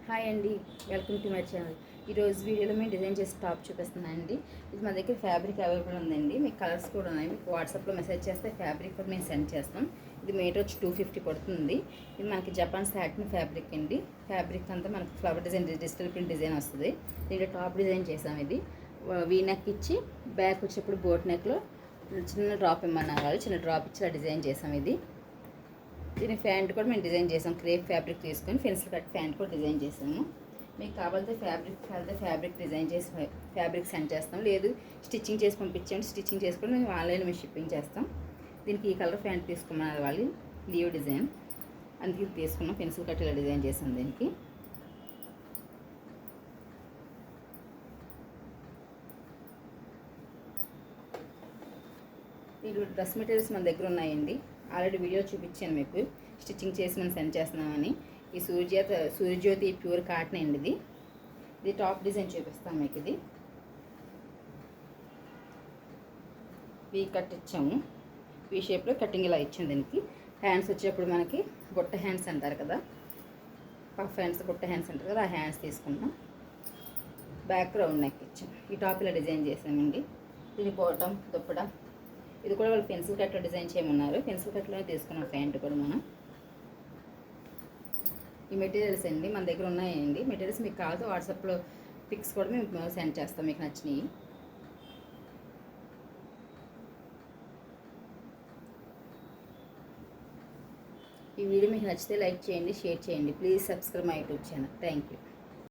Hi అండి, welcome to my channel. ఈరోజు వీడియోలో మేము డిజైన్ చేసి టాప్ చూపిస్తున్నాను అండి. ఇది మా దగ్గర ఫ్యాబ్రిక్ అవైలబుల్ ఉందండి. మీకు కలర్స్ కూడా ఉన్నాయి. మీకు వాట్సాప్లో మెసేజ్ చేస్తే ఫ్యాబ్రిక్ కూడా మేము సెండ్ చేస్తాం. ఇది మీటర్ వచ్చి 250 పడుతుంది. ఇది మనకి జపాన్ సాటిన్ ఫ్యాబ్రిక్ అండి. ఫ్యాబ్రిక్ అంతా మనకి flower design, digital print design వస్తుంది. దీంట్లో టాప్ డిజైన్ చేసాం. ఇది వీ నెక్ ఇచ్చి బ్యాక్ వచ్చేప్పుడు బోట్ నెక్లో చిన్న డ్రాప్ ఇమ్మన్నారు వాళ్ళు. చిన్న డ్రాప్ ఇచ్చి డిజైన్ చేసాం. ఇది దీని ప్యాంట్ కూడా మేము డిజైన్ చేసాం. క్రేప్ ఫ్యాబ్రిక్ తీసుకొని పెన్సిల్ కట్ ప్యాంట్ కూడా డిజైన్ చేసాము. మీకు కావాలంటే ఫ్యాబ్రిక్ డిజైన్ చేసి ఫ్యాబ్రిక్ సెండ్ చేస్తాం. లేదు స్టిచ్చింగ్ చేసి పంపించండి, స్టిచ్చింగ్ చేసుకొని మేము ఆన్లైన్లో మేము షిప్పింగ్ చేస్తాం. దీనికి ఈ కలర్ ప్యాంట్ తీసుకున్నారు వాళ్ళు, లీవ్ డిజైన్, అందుకే తీసుకున్నాం. పెన్సిల్ కట్ ఇలా డిజైన్ చేసాం. దీనికి ఈ డ్రెస్ మెటీరియల్స్ మన దగ్గర ఉన్నాయండి. ఆల్రెడీ వీడియో చూపించాను మీకు, స్టిచ్చింగ్ చేసి మనం సెండ్ చేస్తున్నామని. ఈ సూర్యజ్యోతి ప్యూర్ కాటన్ అండి. ఇది టాప్ డిజైన్ చూపిస్తాం మీకు. ఇది వీ కట్ ఇచ్చాము, వీ షేప్లో కటింగ్ ఇలా ఇచ్చాము. దీనికి హ్యాండ్స్ వచ్చేప్పుడు మనకి బుట్ట హ్యాండ్స్ అంటారు కదా, పఫ్ హ్యాండ్స్, బుట్ట హ్యాండ్స్ అంటారు కదా, ఆ హ్యాండ్స్ తీసుకున్నాం. బ్యాక్ రౌండ్ నెక్ ఇచ్చాం. ఈ టాప్ ఇలా డిజైన్ చేసామండి. దీని బాటమ్ దుప్పడ ఇది కూడా వాళ్ళు పెన్సిల్ కట్లో డిజైన్ చేయమన్నారు. పెన్సిల్ కట్లోనే తీసుకున్నాం ప్యాంట్ కూడా మనం. ఈ మెటీరియల్స్ అండి మన దగ్గర ఉన్నాయండి. మెటీరియల్స్ మీకు కావాలంటే వాట్సాప్లో పిక్స్ కూడా మేము సెండ్ చేస్తాం మీకు నచ్చినవి. ఈ వీడియో మీకు నచ్చితే లైక్ చేయండి, షేర్ చేయండి. Please subscribe my YouTube channel. Thank you.